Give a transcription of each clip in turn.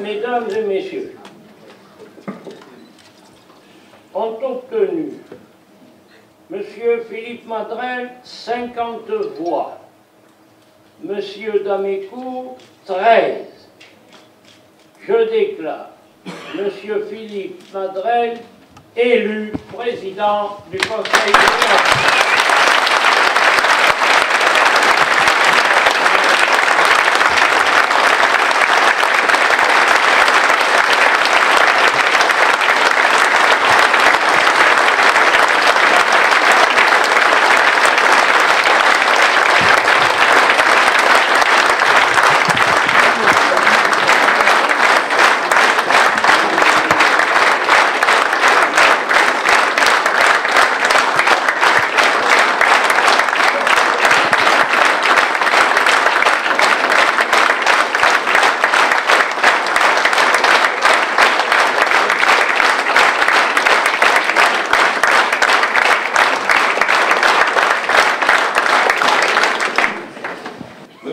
Mesdames et messieurs, ont obtenu M. Philippe Madrelle 50 voix, M. Damécourt 13. Je déclare M. Philippe Madrelle élu président du Conseil d'État.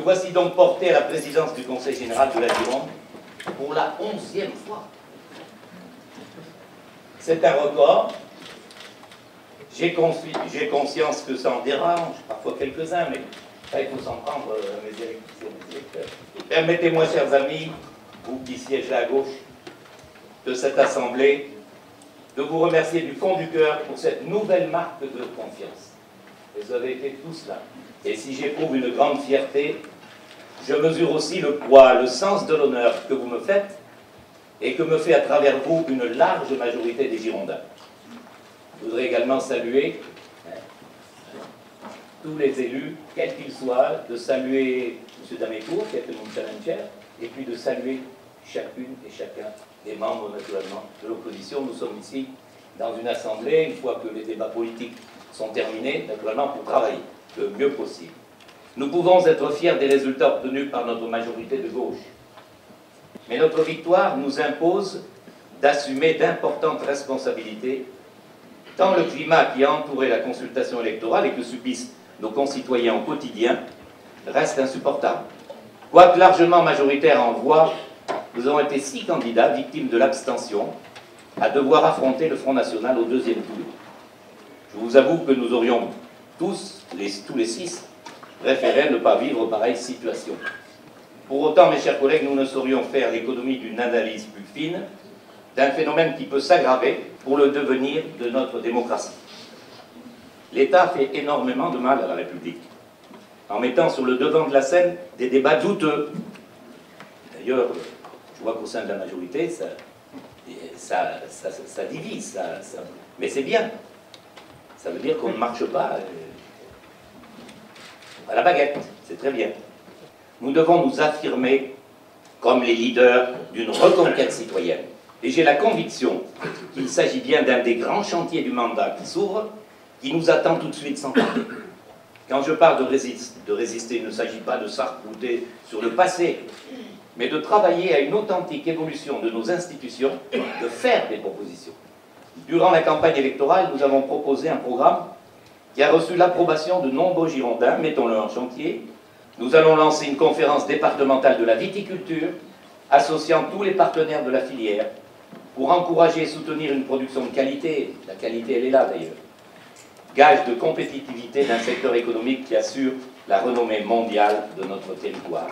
Voici donc porté à la présidence du Conseil général de la Gironde pour la 11e fois. C'est un record. J'ai conscience que ça en dérange, parfois quelques-uns, mais ça, il faut s'en prendre à mes électeurs. Permettez-moi, chers amis, vous qui siégez à gauche de cette Assemblée, de vous remercier du fond du cœur pour cette nouvelle marque de confiance. Vous avez été tous là. Et si j'éprouve une grande fierté, je mesure aussi le poids, le sens de l'honneur que vous me faites et que me fait à travers vous une large majorité des Girondins. Je voudrais également saluer tous les élus, quels qu'ils soient, de saluer M. Damécourt, qui était mon challenger, et puis de saluer chacune et chacun des membres, naturellement, de l'opposition. Nous sommes ici dans une assemblée, une fois que les débats politiques sont terminés, naturellement, pour travailler le mieux possible. Nous pouvons être fiers des résultats obtenus par notre majorité de gauche. Mais notre victoire nous impose d'assumer d'importantes responsabilités, tant le climat qui a entouré la consultation électorale et que subissent nos concitoyens au quotidien reste insupportable. Quoique largement majoritaire en voix, nous avons été 6 candidats victimes de l'abstention à devoir affronter le Front National au 2e tour. Je vous avoue que nous aurions tous les 6 préféraient ne pas vivre pareille situation. Pour autant, mes chers collègues, nous ne saurions faire l'économie d'une analyse plus fine d'un phénomène qui peut s'aggraver pour le devenir de notre démocratie. L'État fait énormément de mal à la République, en mettant sur le devant de la scène des débats douteux. D'ailleurs, je vois qu'au sein de la majorité, ça divise, mais c'est bien. Ça veut dire qu'on ne marche pas à la baguette, c'est très bien. Nous devons nous affirmer comme les leaders d'une reconquête citoyenne. Et j'ai la conviction qu'il s'agit bien d'un des grands chantiers du mandat qui s'ouvre, qui nous attend tout de suite sans tarder. Quand je parle de résister, il ne s'agit pas de s'arc-bouter sur le passé, mais de travailler à une authentique évolution de nos institutions, de faire des propositions. Durant la campagne électorale, nous avons proposé un programme qui a reçu l'approbation de nombreux Girondins, mettons-le en chantier. Nous allons lancer une conférence départementale de la viticulture, associant tous les partenaires de la filière, pour encourager et soutenir une production de qualité. La qualité, elle est là d'ailleurs. Gage de compétitivité d'un secteur économique qui assure la renommée mondiale de notre territoire.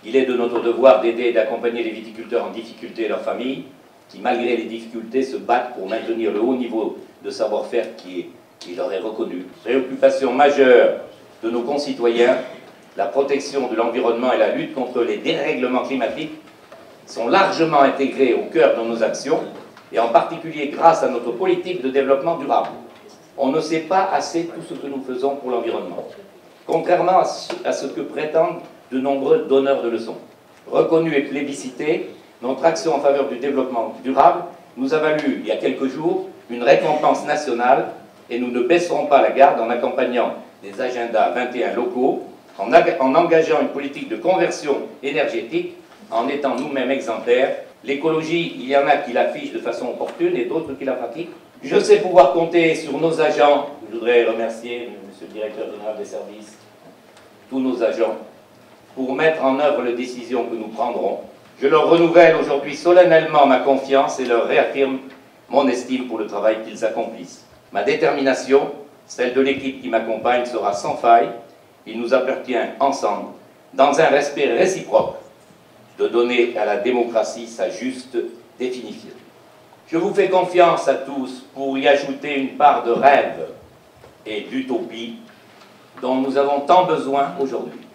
Il est de notre devoir d'aider et d'accompagner les viticulteurs en difficulté et leurs familles, qui malgré les difficultés se battent pour maintenir le haut niveau de savoir-faire qui leur est reconnu. Préoccupation majeure de nos concitoyens, la protection de l'environnement et la lutte contre les dérèglements climatiques sont largement intégrés au cœur de nos actions, et en particulier grâce à notre politique de développement durable. On ne sait pas assez tout ce que nous faisons pour l'environnement, contrairement à ce que prétendent de nombreux donneurs de leçons. Reconnus et plébiscités, notre action en faveur du développement durable nous a valu, il y a quelques jours, une récompense nationale, et nous ne baisserons pas la garde en accompagnant des agendas 21 locaux, en engageant une politique de conversion énergétique, en étant nous-mêmes exemplaires. L'écologie, il y en a qui l'affichent de façon opportune et d'autres qui la pratiquent. Je sais pouvoir compter sur nos agents. Je voudrais remercier Monsieur le Directeur général des services, tous nos agents, pour mettre en œuvre les décisions que nous prendrons Je leur renouvelle aujourd'hui solennellement ma confiance et leur réaffirme mon estime pour le travail qu'ils accomplissent. Ma détermination, celle de l'équipe qui m'accompagne, sera sans faille. Il nous appartient ensemble, dans un respect réciproque, de donner à la démocratie sa juste définition. Je vous fais confiance à tous pour y ajouter une part de rêve et d'utopie dont nous avons tant besoin aujourd'hui.